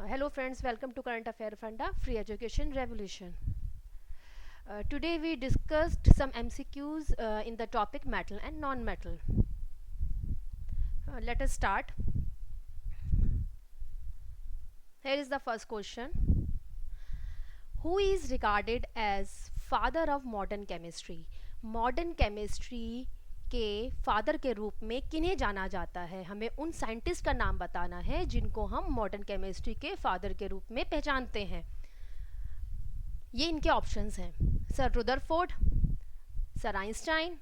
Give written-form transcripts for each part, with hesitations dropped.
Hello friends, welcome to Current Affair Funda Free Education Revolution. Today we discussed some MCQs in the topic metal and non-metal. Let us start. Here is the first question. Who is regarded as father of modern chemistry? Modern chemistry के father के रूप में किन्हें जाना जाता है? हमें उन साइंटिस्ट का नाम बताना है जिनको हम मॉडर्न केमिस्ट्री के फादर के रूप में पहचानते हैं. ये इनके ऑप्शंस हैं: sir Rutherford, sir Einstein,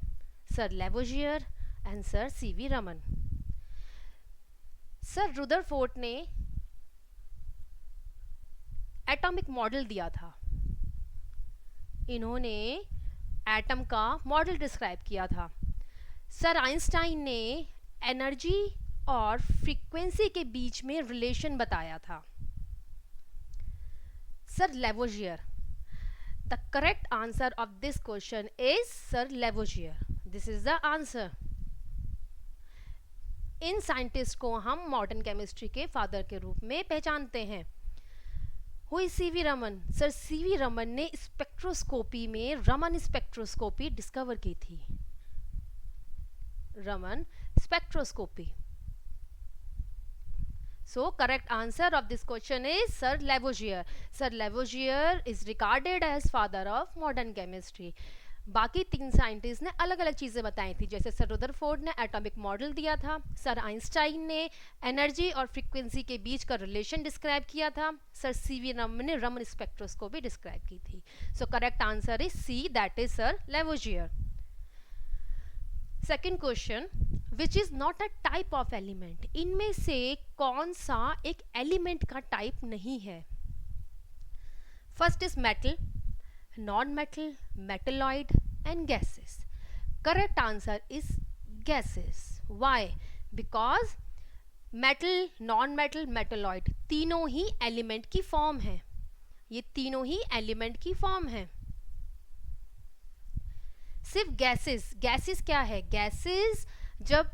sir Lavoisier and sir CV Raman. Sir Rutherford ने एटॉमिक मॉडल दिया था. इन्होंने एटम का मॉडल डिस्क्राइब किया था. सर आइंस्टाइन ने एनर्जी और फ्रीक्वेंसी के बीच में रिलेशन बताया था. Sir Lavoisier. The correct answer of this question is sir Lavoisier. This is the answer. In scientist को हम मॉडर्न केमिस्ट्री के फादर के रूप में पहचानते हैं. Who is CV Raman? Sir CV Raman ने स्पेक्ट्रोस्कोपी में रमन स्पेक्ट्रोस्कोपी डिस्कवर की थी. Raman spectroscopy. So correct answer of this question is Sir Lavoisier. Sir Lavoisier is regarded as father of modern chemistry. बाकी तीन साइंटिस्ट ने अलग अलग चीज़ें बताई थी, जैसे सर रुदरफोर्ड ने एटॉमिक मॉडल दिया था, सर आइंस्टाइन ने एनर्जी और फ्रीक्वेंसी के बीच का रिलेशन डिस्क्राइब किया था, सर सीवी रमन ने रमन स्पेक्ट्रोस्कोपी डिस्क्राइब की थी. So correct answer is C, that is sir Lavoisier. Second question, which is not a type of element? इनमें से कौन सा एक एलिमेंट का टाइप नहीं है? First is metal, non metal, metalloid and gases. Correct answer is gases. Why? Because metal, non metal, metalloid तीनों ही element की फॉर्म है. ये तीनों ही एलिमेंट की फॉर्म है. सिर्फ गैसेस. गैसेस क्या है? गैसेस जब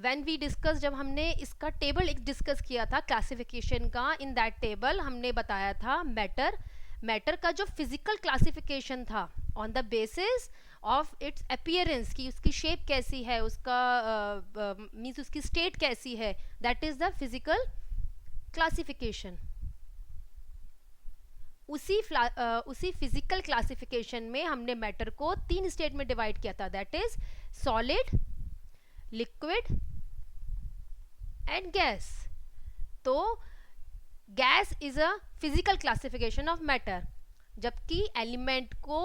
व्हेन वी डिस्कस, जब हमने इसका टेबल डिस्कस किया था क्लासिफिकेशन का, इन दैट टेबल हमने बताया था मैटर का जो फिजिकल क्लासिफिकेशन था on the basis of its appearance, की उसकी शेप कैसी है, उसका मीन्स उसकी स्टेट कैसी है, that is the physical classification. उसी फिजिकल क्लासिफिकेशन में हमने मैटर को तीन स्टेट में डिवाइड किया था, that is solid, liquid and gas. तो gas is a physical classification of matter, जबकि एलिमेंट को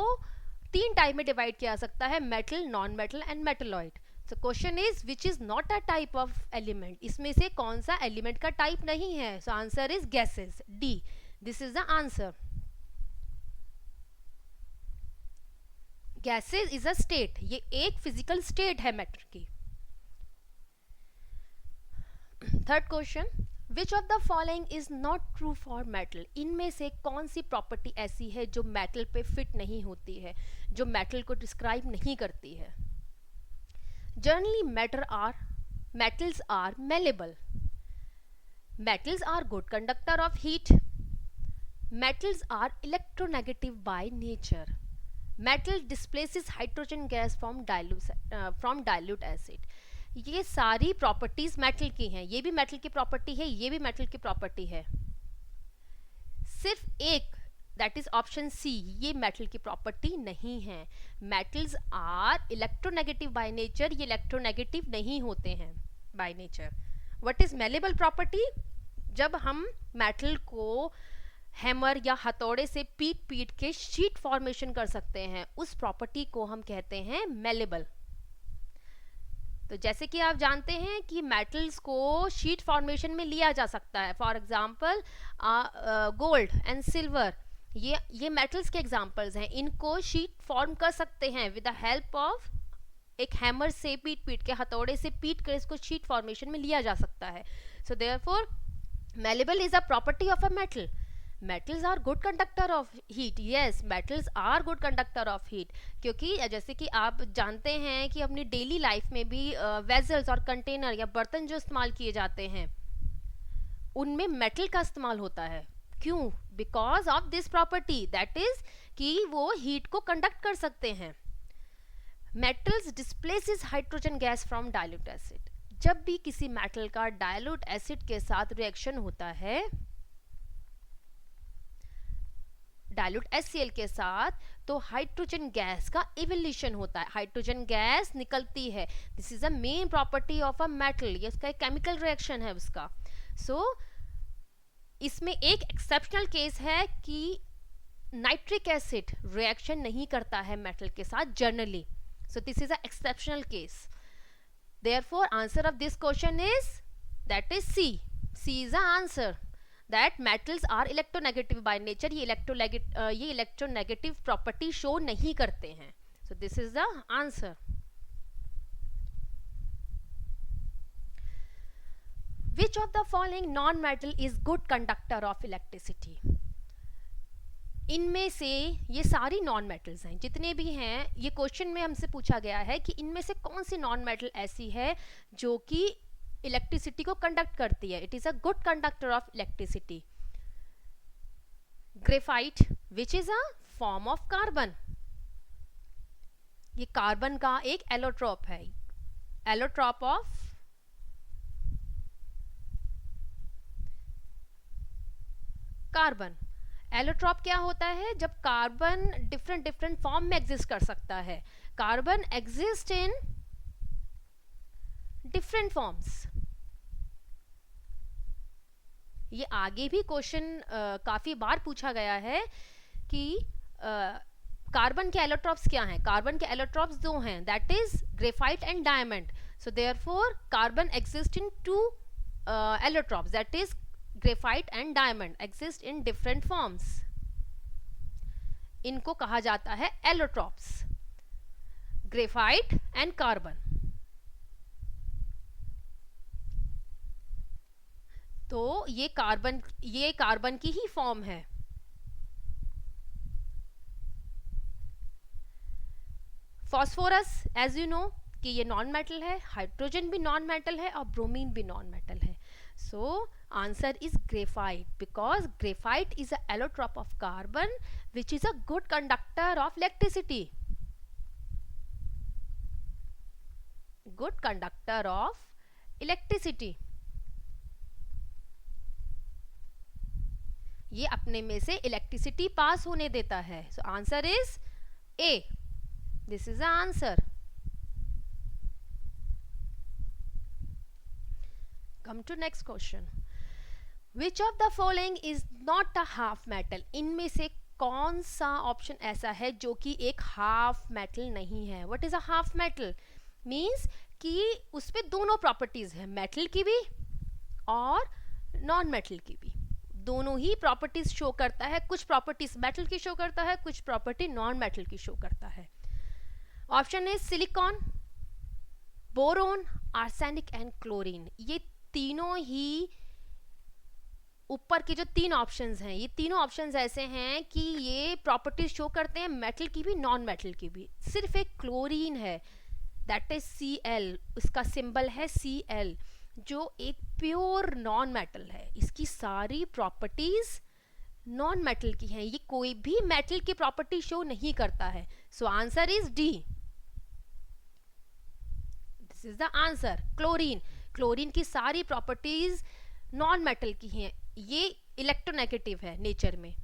तीन टाइप में डिवाइड किया जा सकता है: metal, non metal and metalloid. So question is which is not a type of element? इसमें से कौन सा एलिमेंट का टाइप नहीं है? So answer is gases, D. This is the answer. Gases is a state, ये एक फिजिकल स्टेट है मैटर की. Third question, which of the following is not true for metal? इनमें से कौन सी प्रॉपर्टी ऐसी है जो मेटल पे फिट नहीं होती है, जो मेटल को डिस्क्राइब नहीं करती है? Generally metals are malleable. Metals are good conductor of heat. Metals are electronegative by nature. Metal displaces hydrogen gas from dilute acid. ये सारी प्रॉपर्टीज मेटल की हैं. ये भी मेटल की प्रॉपर्टी है, ये भी मेटल की प्रॉपर्टी है. सिर्फ एक, दैट इज ऑप्शन सी, ये मेटल की प्रॉपर्टी नहीं है. Metals are electronegative by nature. ये इलेक्ट्रोनेगेटिव नहीं होते हैं by nature. What is malleable property? जब हम मेटल को हैमर या हथौड़े से पीट के शीट फॉर्मेशन कर सकते हैं, उस प्रॉपर्टी को हम कहते हैं मेलेबल. तो जैसे कि आप जानते हैं कि मेटल्स को शीट फॉर्मेशन में लिया जा सकता है. For example gold and silver, ये मेटल्स के एग्जांपल्स हैं. इनको शीट फॉर्म कर सकते हैं विद द हेल्प ऑफ एक हैमर से पीट के, हथौड़े से पीट कर इसको शीट फॉर्मेशन में लिया जा सकता है. So therefore malleable is a property of a metal. metals are good conductor of heat. yes, metals are good conductor of heat, क्योंकि जैसे कि आप जानते हैं कि अपनी डेली लाइफ में भी वेजल्स और कंटेनर या बर्तन जो इस्तेमाल किए जाते हैं, उनमें मेटल का इस्तेमाल होता है। क्यों? Because of this property, that is कि वो हीट को कंडक्ट कर सकते हैं। Metals displaces hydrogen gas from dilute acid. जब भी किसी मेटल का डाइल्यूट एसिड के साथ रिएक्शन होता है, डाइल्यूट HCl के साथ, तो हाइड्रोजन गैस का इवोल्यूशन होता है, हाइड्रोजन गैस निकलती है। This is a main property of a metal, ये उसका एक केमिकल रिएक्शन है उसका। सो इसमें एक एक्सेप्शनल केस है कि नाइट्रिक एसिड रिएक्शन नहीं करता है मेटल के साथ generally, so this is a exceptional case. Therefore answer of this question is that is C. C is the answer, that metals are electronegative by nature। ये electronegative property show नहीं करते हैं। so this is the answer। which of the following non metal is good conductor of electricity? इनमें से, ये सारी non metals हैं जितने भी हैं, ये क्वेश्चन में हमसे पूछा गया है कि इनमें से कौन सी नॉन मेटल ऐसी है जो कि इलेक्ट्रिसिटी को कंडक्ट करती है। It is a good conductor of electricity. Graphite which is a form of carbon, ये कार्बन का एक एलोट्रोप है, एलोट्रोप ऑफ कार्बन। एलोट्रोप क्या होता है? जब कार्बन डिफरेंट फॉर्म में एग्जिस्ट कर सकता है। Carbon exist in different forms. ये आगे भी क्वेश्चन काफी बार पूछा गया है कि कार्बन के एलोट्रोप्स क्या हैं। कार्बन के एलोट्रोप्स दो हैं, that is graphite and diamond. So therefore carbon exist in two allotropes, that is graphite and diamond exist in different forms. इनको कहा जाता है एलोट्रोप्स, ग्रेफाइट एंड कार्बन। तो ये कार्बन की ही फॉर्म है। फॉस्फोरस, एज यू नो कि ये नॉन मेटल है, हाइड्रोजन भी नॉन मेटल है और ब्रोमीन भी नॉन मेटल है। So answer is graphite, because graphite is a allotrope of carbon which is a good conductor of electricity. Good conductor of electricity. ये अपने में से इलेक्ट्रिसिटी पास होने देता है। So answer is A, this is the answer. Come to next question. Which of the following is not a half metal? इनमें से कौन सा ऑप्शन ऐसा है जो कि एक हाफ मेटल नहीं है? What is a half metal? Means कि उसपे दोनों प्रॉपर्टीज है, मेटल की भी और नॉन मेटल की भी। दोनों ही प्रॉपर्टीज शो करता है, कुछ प्रॉपर्टीज मेटल की शो करता है, कुछ प्रॉपर्टी नॉन मेटल की शो करता है। Option is silicon, boron, arsenic and chlorine. ये तीनों ही ऊपर के जो तीन ऑप्शंस हैं, ये तीनों ऑप्शंस ऐसे हैं कि ये प्रॉपर्टीज शो करते हैं मेटल की भी नॉन मेटल की भी। सिर्फ एक क्लोरीन है, दैट इज Cl, उसका सिंबल है Cl, जो एक प्योर नॉन मेटल है। इसकी सारी प्रॉपर्टीज नॉन मेटल की हैं, ये कोई भी मेटल की प्रॉपर्टी शो नहीं करता है। So answer is D, this is the answer. Chlorine, chlorine की सारी प्रॉपर्टीज नॉन मेटल की हैं, ये इलेक्ट्रोनेगेटिव है नेचर में।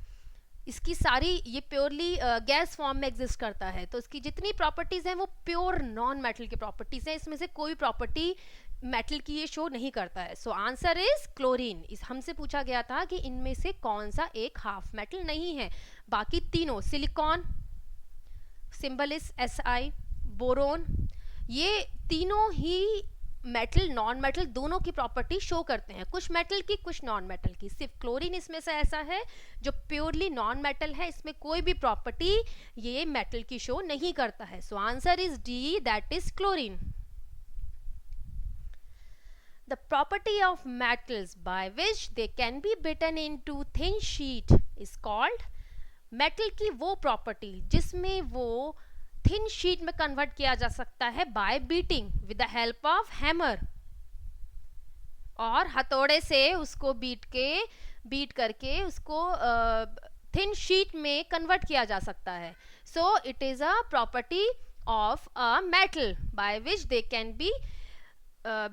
इसकी सारी, ये प्योरली गैस फॉर्म में एग्जिस्ट करता है, तो इसकी जितनी प्रॉपर्टीज हैं वो प्योर नॉन मेटल की प्रॉपर्टीज हैं। इसमें से कोई प्रॉपर्टी मेटल की ये शो नहीं करता है। So answer is chlorine. इस हमसे पूछा गया था कि इनमें से कौन सा एक हाफ मेटल नहीं है। बाकी तीनों, silicon symbol is Si, boron, ये तीनों ही मेटल नॉन मेटल दोनों की प्रॉपर्टी शो करते हैं, कुछ मेटल की कुछ नॉन मेटल की। सिर्फ क्लोरीन इसमें से ऐसा है जो प्योरली नॉन मेटल है, इसमें कोई भी प्रॉपर्टी ये मेटल की शो नहीं करता है। So answer is D, that is chlorine. The property of metals by which they can be beaten into thin sheet is called, metal की वो प्रॉपर्टी जिसमें वो थिन शीट में कन्वर्ट किया जा सकता है bye beating with the help of hammer. और हथौड़े से उसको बीट करके उसको थिन शीट में कन्वर्ट किया जा सकता है. So it is a property of a metal by which they can be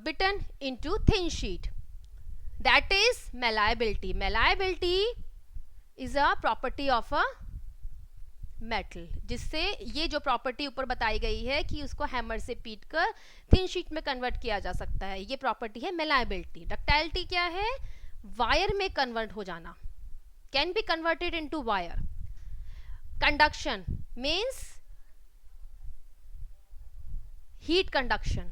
bitten into thin sheet. That is malleability. Malleability is a property of a metal, जिससे ये जो प्रॉपर्टी ऊपर बताई गई है कि उसको हैमर से पीट कर थिन शीट में कन्वर्ट किया जा सकता है, ये प्रॉपर्टी है malleability. डक्टाइलिटी क्या है? वायर में कन्वर्ट हो जाना, can be converted into wire. Conduction means heat conduction.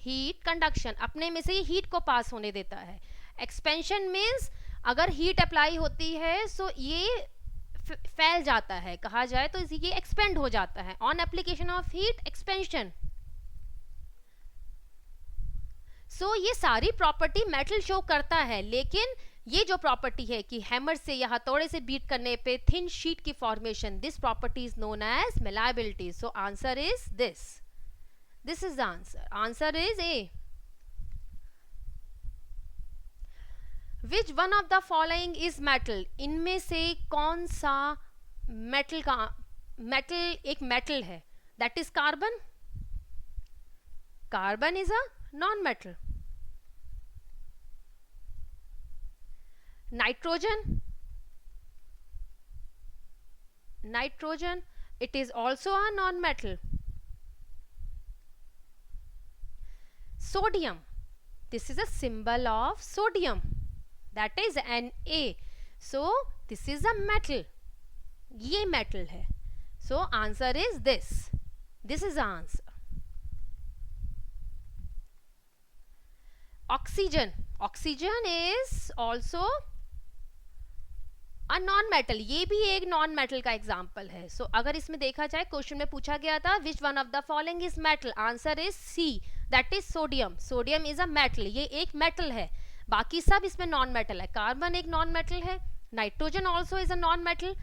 Heat conduction अपने में से ही हीट को पास होने देता है. एक्सपेंशन मीन्स अगर हीट अप्लाई होती है सो ये फैल जाता है, कहा जाए तो ये एक्सपेंड हो जाता है. On application of heat expansion. So ये सारी प्रॉपर्टी मेटल शो करता है, लेकिन ये जो प्रॉपर्टी है कि हैमर से या हथौड़े से बीट करने पे थिन शीट की formation, this property is known as malleability. So answer is this is the answer. Answer is A. Which one of the following is metal? इनमें से कौन सा मेटल एक मेटल है? That is carbon. Carbon is a non metal. Nitrogen, it is also a non-metal. Sodium, this is a symbol of sodium, that is Na. So this is a metal, ये metal है. So answer is this is the answer. Oxygen is also a non metal, ये भी एक non metal का example है. सो अगर इसमें देखा जाए, क्वेश्चन में पूछा गया था which one of the following is metal, answer is C, that is sodium. Sodium is a metal, ये एक मेटल है, बाकी सब इसमें नॉन मेटल है. कार्बन एक नॉन मेटल है, nitrogen also is a non metal,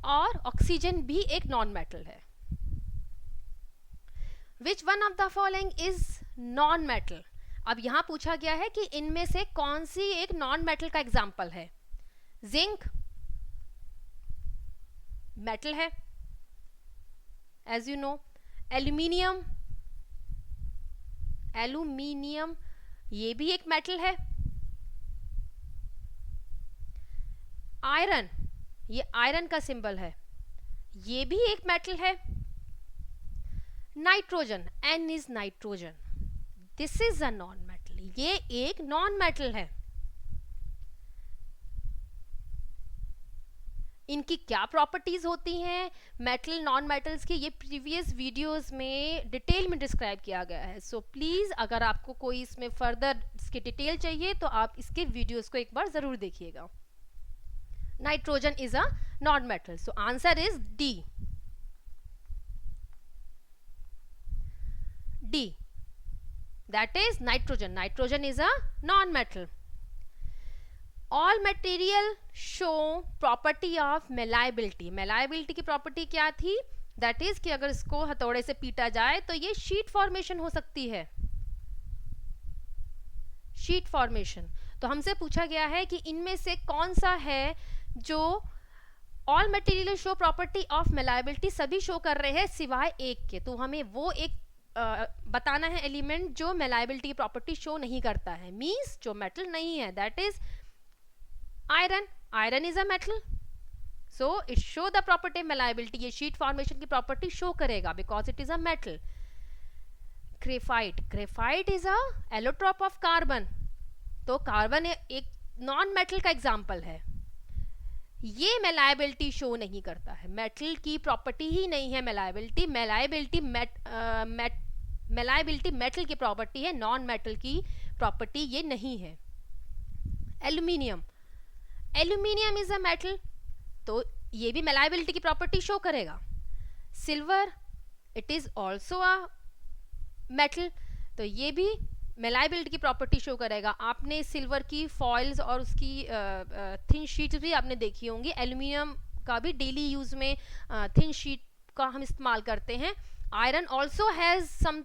और ऑक्सीजन भी एक नॉन मेटल है. Which one of the following is non metal? अब यहां पूछा गया है कि इनमें से कौन सी एक नॉन मेटल का एग्जाम्पल है. जिंक मेटल है, एज यू नो. एल्यूमिनियम ये भी एक मेटल है. आयरन, ये आयरन का सिंबल है, ये भी एक मेटल है. Nitrogen, N is nitrogen, this is a non metal, ये एक नॉन मेटल है. इनकी क्या प्रॉपर्टीज होती हैं मेटल नॉन मेटल्स की, ये प्रीवियस वीडियोस में डिटेल में डिस्क्राइब किया गया है. सो प्लीज अगर आपको कोई इसमें फर्दर इसकी डिटेल चाहिए तो आप इसके वीडियोस को एक बार जरूर देखिएगा. Nitrogen is a non metal, so answer is D. That is nitrogen. Nitrogen is a non metal. All material show property of malleability. malleability की प्रॉपर्टी क्या थी? दैट इज कि अगर इसको हथौड़े से पीटा जाए तो ये शीट फॉर्मेशन हो सकती है. Sheet formation. तो हमसे पूछा गया है कि इनमें से कौन सा है जो all material show property of malleability, सभी शो कर रहे हैं सिवाय एक के. तो हमें वो एक बताना है एलिमेंट जो malleability की प्रॉपर्टी शो नहीं करता है, मीन्स जो मेटल नहीं है. That is iron is a metal, so it show the property malleability, ये शीट फॉर्मेशन की प्रॉपर्टी शो करेगा because it is a metal. Graphite is a allotrope of carbon, तो कार्बन एक नॉन मेटल का example है, ये malleability show नहीं करता है, मेटल की प्रॉपर्टी ही नहीं है malleability. malleability मेटल की प्रॉपर्टी है, नॉन मेटल की प्रॉपर्टी ये नहीं है. एल्यूमिनियम इज अ मेटल, तो ये भी malleability की प्रॉपर्टी शो करेगा. Silver, it is also a metal, तो ये भी malleability की प्रॉपर्टी शो करेगा. आपने सिल्वर की फॉइल्स और उसकी थिन शीट्स भी आपने देखी होंगी. एल्यूमिनियम का भी डेली यूज में थिन शीट का हम इस्तेमाल करते हैं. आयरन ऑल्सो हैज सम,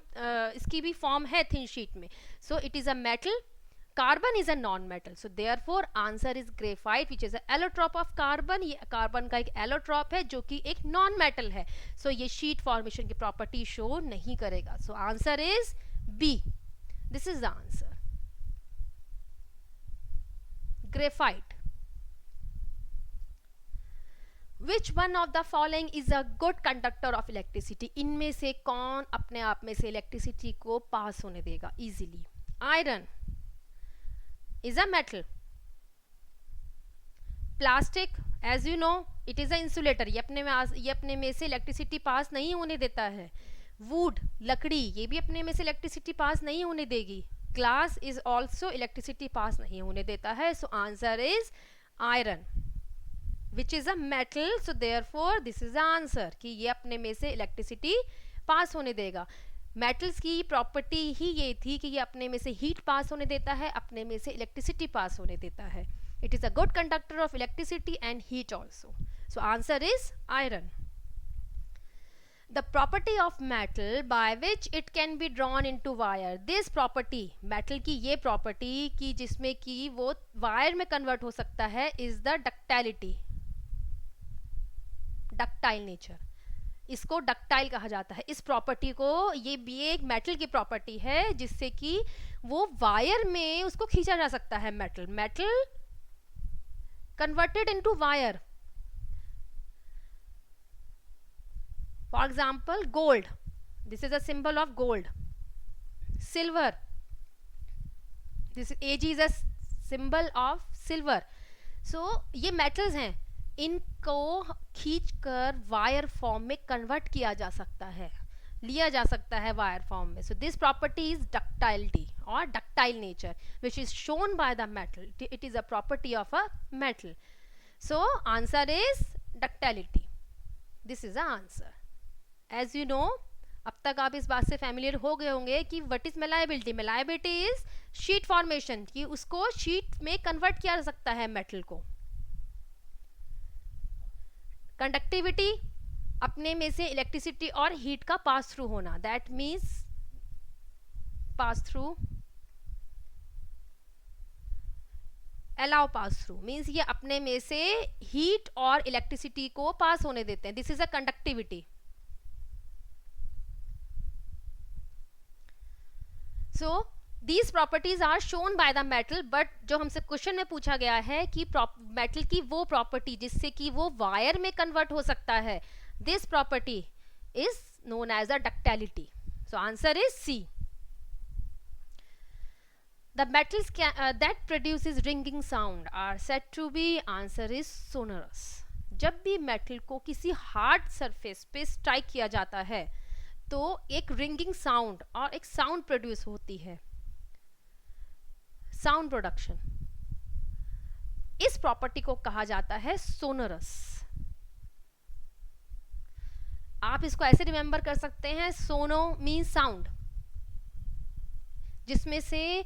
इसकी भी फॉर्म है थिन शीट में. So it is a metal. Carbon is a non metal. So therefore answer is graphite which is a allotrope of carbon. ये कार्बन का एक एलोट्रॉप है जो कि एक नॉन मेटल है. सो ये शीट फॉर्मेशन की प्रॉपर्टी शो नहीं करेगा. So answer is B. This is the answer. Graphite. Which one of the following is a good conductor of electricity. इनमें से कौन अपने आप में से इलेक्ट्रिसिटी को पास होने देगा easily. Iron is a metal. Plastic, as you know, it is a insulator. ये अपने में से इलेक्ट्रिसिटी पास नहीं होने देता है. Wood, लकड़ी, ये भी अपने में से इलेक्ट्रिसिटी पास नहीं होने देगी. Glass is also electricity pass नहीं होने देता है. So answer is iron, which is a metal. So therefore this is the answer कि ये अपने में से इलेक्ट्रिसिटी पास होने देगा. मेटल्स की प्रॉपर्टी ही ये थी कि ये अपने में से हीट पास होने देता है, अपने में से इलेक्ट्रिसिटी पास होने देता है. It is a good conductor of electricity and heat also. So answer is iron. The property of metal by which it can be drawn into wire. This property, metal की ये property कि जिसमें कि वो wire में convert हो सकता है, इज द डक्टाइलिटी. डक्टाइल नेचर, इसको डक्टाइल कहा जाता है. इस प्रॉपर्टी को, ये भी एक मेटल की प्रॉपर्टी है जिससे कि वो वायर में उसको खींचा जा सकता है. Metal converted into wire. For example gold, this is a symbol of gold. Silver, this Ag is a symbol of silver. So ये मेटल्स हैं, इनको खींचकर वायर फॉर्म में कन्वर्ट किया जा सकता है, लिया जा सकता है वायर फॉर्म में. So this property is ductility और ductile nature which is shown by the metal. It is a property of a metal. So answer is ductility. This is the answer. As you know, अब तक आप इस बात से familiar हो गए होंगे कि what is malleability. Malleability is sheet formation, कि उसको शीट में कन्वर्ट किया जा सकता है मेटल को. कंडक्टिविटी, अपने में से इलेक्ट्रिसिटी और हीट का पास थ्रू होना. That means pass through, allow pass through means ये अपने में से हीट और इलेक्ट्रिसिटी को पास होने देते हैं. This is a conductivity. So these properties are shown by the metal, but जो हमसे क्वेश्चन में पूछा गया है कि मेटल की वो प्रॉपर्टी जिससे कि वो वायर में कन्वर्ट हो सकता है, this property is known as a ductility. So answer is C. The metals that produces ringing sound are said to be, answer is sonorous. जब भी मेटल को किसी हार्ड सरफेस पे स्ट्राइक किया जाता है तो एक रिंगिंग साउंड और एक साउंड प्रोड्यूस होती है. साउंड प्रोडक्शन, इस प्रॉपर्टी को कहा जाता है सोनरस. आप इसको ऐसे रिमेंबर कर सकते हैं, सोनो मीन्स साउंड, जिसमें से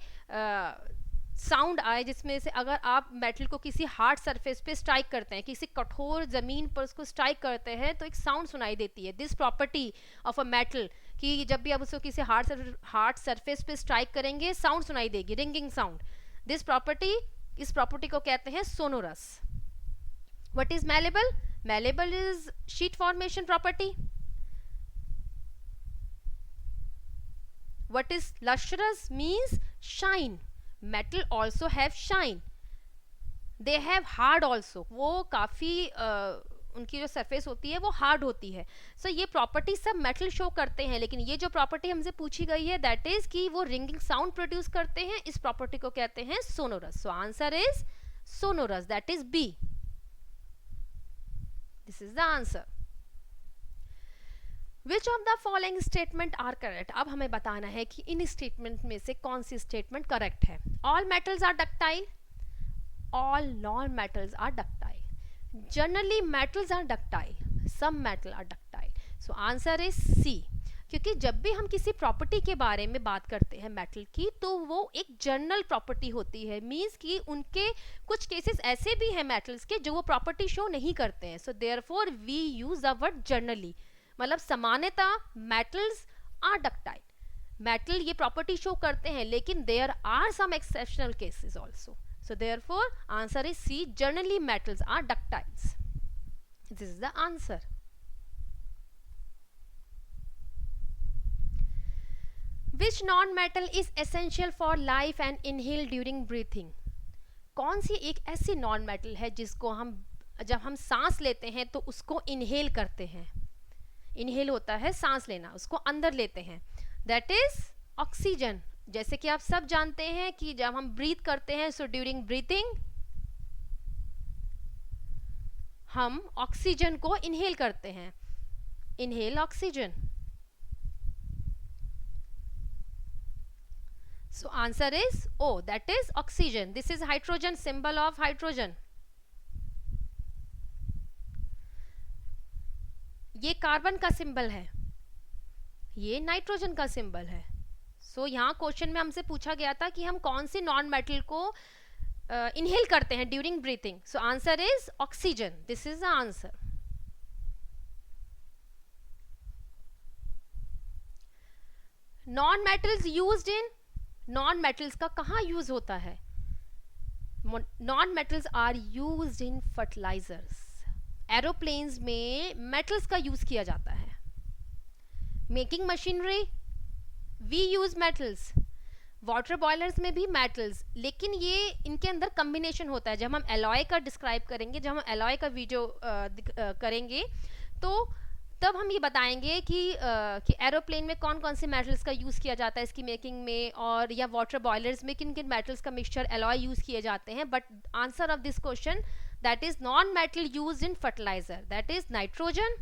साउंड आए, जिसमें से अगर आप मेटल को किसी हार्ड सरफेस पे स्ट्राइक करते हैं, किसी कठोर जमीन पर उसको स्ट्राइक करते हैं तो एक साउंड सुनाई देती है. This property of a metal कि जब भी आप उसको किसी हार्ड सरफेस पे स्ट्राइक करेंगे साउंड सुनाई देगी, रिंगिंग साउंड. दिस प्रॉपर्टी, इस प्रॉपर्टी को कहते हैं sonorous. What is malleable? Malleable is sheet formation property. What is lustrous means shine. Metal also have shine. They have hard also. वो काफ़ी उनकी जो सरफेस होती है वो हार्ड होती है. सो ये प्रॉपर्टी सब मेटल शो करते हैं, लेकिन ये जो प्रॉपर्टी हमसे पूछी गई है दैट इज कि वो रिंगिंग साउंड प्रोड्यूस करते हैं, इस प्रॉपर्टी को कहते हैं sonorous. So answer is sonorous, that is B. This is the answer. Which of the following statement are correct. अब हमें बताना है कि इन स्टेटमेंट में से कौन सी स्टेटमेंट करेक्ट है. All metals are ductile, all non metals are ductile, generally metals are ductile, some metal are ductile. So answer is C. क्योंकि जब भी हम किसी प्रॉपर्टी के बारे में बात करते हैं मेटल की तो वो एक जनरल प्रॉपर्टी होती है, मीन्स कि उनके कुछ केसेस ऐसे भी हैं मेटल्स के जो वो प्रॉपर्टी शो नहीं करते हैं. So therefore we use the word generally. मतलब सामान्यतः मेटल्स आर डक्टाइल, मेटल ये प्रॉपर्टी शो करते हैं, लेकिन there are some exceptional cases also. So therefore answer is C, generally metals are ductiles. This is the answer. Which non-metal is essential for life and inhale during breathing? कौन सी एक ऐसी non metal है जिसको हम जब हम सांस लेते हैं तो उसको इनहेल करते हैं. इनहेल होता है सांस लेना, उसको अंदर लेते हैं. That is oxygen. जैसे कि आप सब जानते हैं कि जब हम ब्रीथ करते हैं, सो ड्यूरिंग ब्रीथिंग हम ऑक्सीजन को इनहेल करते हैं. Inhale oxygen. So answer is O, that is oxygen. This is hydrogen, symbol of hydrogen. ये कार्बन का सिंबल है, ये नाइट्रोजन का सिंबल है. सो यहाँ क्वेश्चन में हमसे पूछा गया था कि हम कौन सी नॉन मेटल को इनहेल करते हैं during breathing. So answer is oxygen. This is the answer. Non metals used in, non metals का कहाँ यूज होता है? Non metals are used in fertilizers. Aeroplanes में मेटल्स का यूज किया जाता है. Making machinery we use metals. Water boilers में भी मेटल्स, लेकिन ये इनके अंदर कम्बिनेशन होता है. जब हम एलॉय का डिस्क्राइब करेंगे, जब हम एलॉय का वीडियो करेंगे, तो तब हम ये बताएंगे कि एरोप्लेन में कौन कौन से मेटल्स का यूज़ किया जाता है इसकी मेकिंग में, और या वाटर बॉयलर्स में किन किन मेटल्स का मिक्सचर एलॉय यूज़ किए जाते हैं. But answer of this question, that is non metal used in fertilizer, that is nitrogen,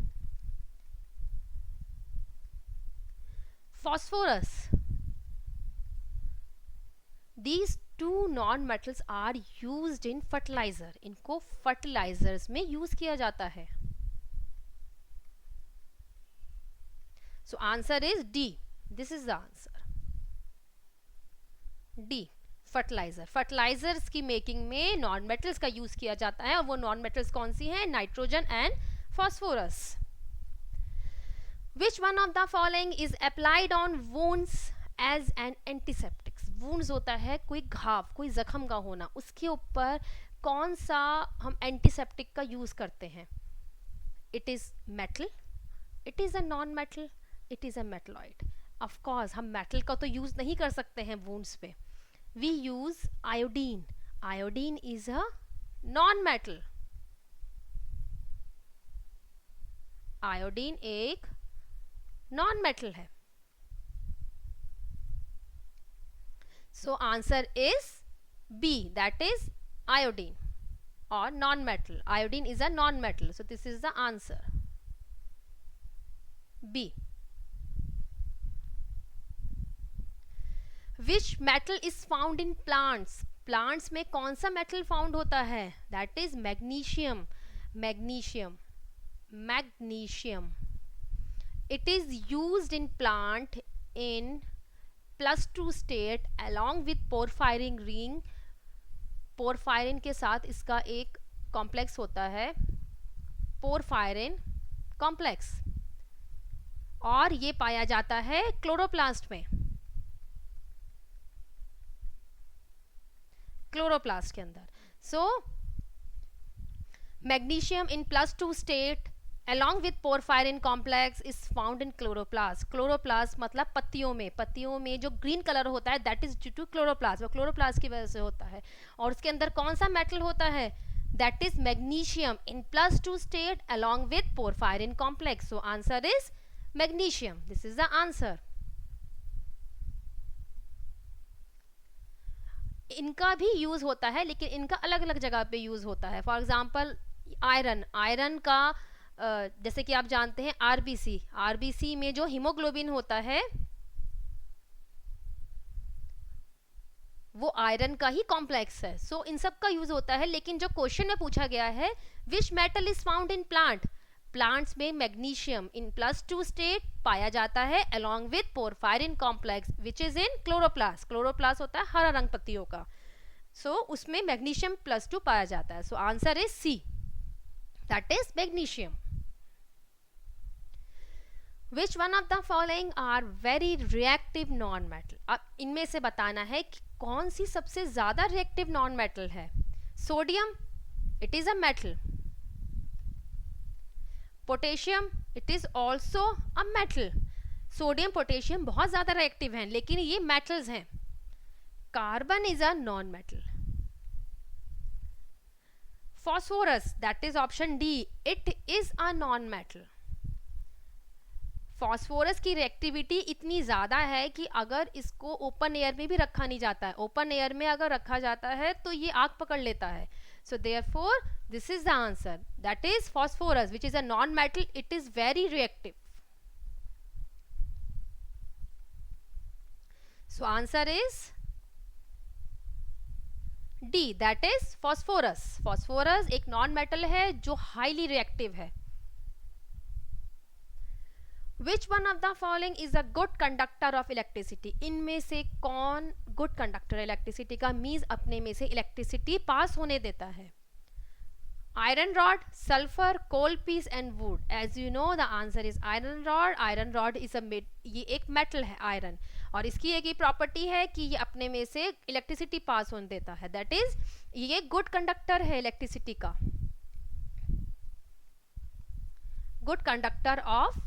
phosphorus. These two non-metals are used in fertilizer. इनको fertilizers में use किया जाता है. So answer is D. This is the answer. D. Fertilizer. Fertilizers की making में non metals का use किया जाता है, और वो नॉन मेटल्स कौन सी हैं? Nitrogen and phosphorus. Which one of the following is applied on wounds as an antiseptic? wounds होता है कोई घाव, कोई जख्म का होना, उसके ऊपर कौन सा हम एंटीसेप्टिक का यूज करते हैं? It is metal, it is a non metal, it is a metalloid. Of course हम मेटल का तो यूज नहीं कर सकते हैं वुंड्स पे. We use iodine. Iodine is a non metal. Iodine एक नॉन मेटल है. So answer is B, that is iodine और non metal. Iodine is a non metal, so this is the answer B. Which metal is found in plants? Plants में कौन सा metal found होता है? That is magnesium. Magnesium, magnesium. It is used in plant in +2 state along with porphyrin ring. porphyrin के साथ इसका एक complex होता है, porphyrin कॉम्प्लेक्स, और ये पाया जाता है क्लोरोप्लास्ट में, क्लोरोप्लास्ट के अंदर. सो magnesium in +2 state along with porphyrin complex is found in chloroplast. chloroplast मतलब पत्तियों में, पत्तियों में जो ग्रीन कलर होता है that is due to chloroplast, वो chloroplast की वजह से होता है. और उसके अंदर कौन सा मेटल होता है? that is magnesium in +2 state along with porphyrin complex. so answer is magnesium. this is the answer. इनका भी यूज होता है, लेकिन इनका अलग अलग जगह पे यूज होता है. For example iron. आयरन का जैसे कि आप जानते हैं आरबीसी, आरबीसी में जो हीमोग्लोबिन होता है वो आयरन का ही कॉम्प्लेक्स है. सो इन सब का यूज होता है. लेकिन जो क्वेश्चन में पूछा गया है विच metal is found in plant, plants में मैग्नीशियम इन +2 स्टेट पाया जाता है along with porphyrin complex which is in chloroplast. chloroplast होता है हरा रंग पत्तियों का. सो उसमें मैग्नीशियम +2 पाया जाता है. So answer is C, that is magnesium. Which one of the following are very reactive non metal. अब इनमें से बताना है कि कौन सी सबसे ज्यादा रिएक्टिव नॉन मेटल है। Sodium, it is a metal. Potassium, it is also a metal. Sodium potassium बहुत ज्यादा रिएक्टिव हैं, लेकिन ये मेटल्स हैं। Carbon is a non metal. phosphorus, that is option D, it is a non metal। Phosphorus की reactivity इतनी ज़्यादा है कि अगर इसको ओपन एयर में भी रखा नहीं जाता है, ओपन एयर में अगर रखा जाता है तो ये आग पकड़ लेता है। So therefore this is the answer, that is phosphorus which is a non metal, it is very reactive. So answer is D, that is phosphorus. Phosphorus एक नॉन मेटल है जो हाईली रिएक्टिव है। Which one of the following is a good conductor of electricity. इनमें से कौन good conductor electricity का, means अपने में से इलेक्ट्रिसिटी पास होने देता है। Iron rod, sulphur, coal piece and wood. As you know the answer is iron rod. Iron rod is a ये एक मेटल है आयरन, और इसकी एक ही प्रॉपर्टी है कि ये अपने में से इलेक्ट्रिसिटी पास होने देता है, दैट इज ये गुड कंडक्टर है इलेक्ट्रिसिटी का, good conductor of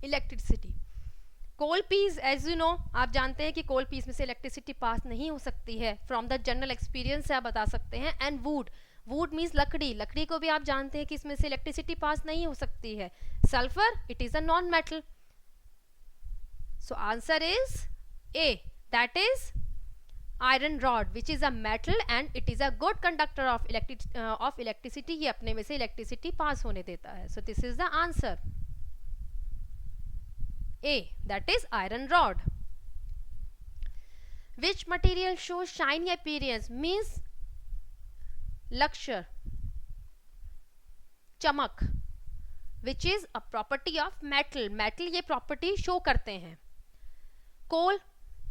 electricity. Coal piece, as you know आप जानते हैं कि कोल पीस में से इलेक्ट्रिसिटी पास नहीं हो सकती है, फ्रॉम द जनरल एक्सपीरियंस से आप बता सकते हैं। एंड वुड, वुड मीन्स लकड़ी, लकड़ी को भी आप जानते हैं कि इसमें से इलेक्ट्रिसिटी पास नहीं हो सकती है। Sulphur, it is a non metal. So answer is A, that is iron rod which is a metal and it is a good conductor of electricity। ये अपने में से electricity pass होने देता है। So this is the answer A, that is iron rod। Which material shows shiny appearance, means luster, चमक, which is a property of metal। metal ये property show करते हैं। Coal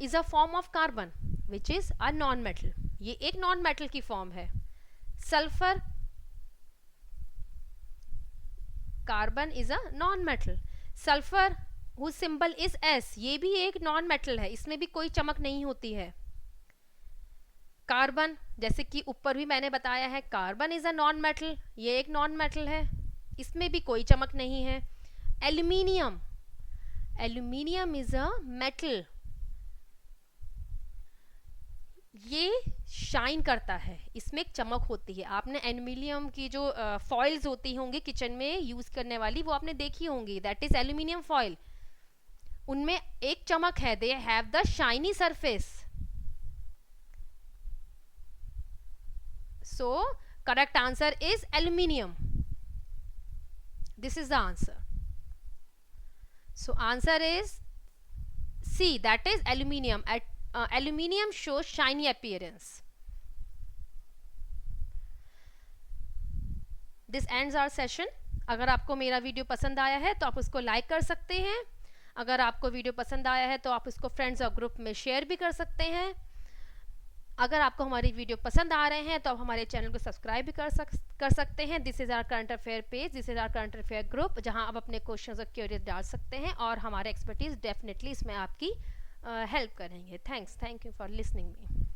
is a form of carbon which is a non metal, ये एक non metal की form है। Sulphur, carbon is a non metal. Sulphur whose symbol is S, ये भी एक नॉन मेटल है, इसमें भी कोई चमक नहीं होती है। कार्बन, जैसे कि ऊपर भी मैंने बताया है, carbon is a non metal, ये एक नॉन मेटल है, इसमें भी कोई चमक नहीं है। Aluminium, aluminium is a metal, ये शाइन करता है, इसमें एक चमक होती है। आपने एल्यूमिनियम की जो फॉइल्स होती होंगी किचन में यूज करने वाली, वो आपने देखी होंगी, दैट इज एल्यूमिनियम फॉइल, उनमें एक चमक है, they have the shiny surface. So correct answer is aluminium, this is the answer. So answer is C, that is aluminium। Aluminium shows shiny appearance। This ends our session। अगर आपको मेरा video पसंद आया है तो आप उसको लाइक कर सकते हैं। अगर आपको वीडियो पसंद आया है तो आप उसको फ्रेंड्स और ग्रुप में शेयर भी कर सकते हैं। अगर आपको हमारी वीडियो पसंद आ रहे हैं तो आप हमारे चैनल को सब्सक्राइब भी कर सकते हैं। This is our current affair page, this is our current affair group, जहां आप अपने क्वेश्चंस और क्वेरीज डाल सकते हैं और हमारे एक्सपर्टीज डेफिनेटली इसमें आपकी हेल्प करेंगे। Thank you for listening me.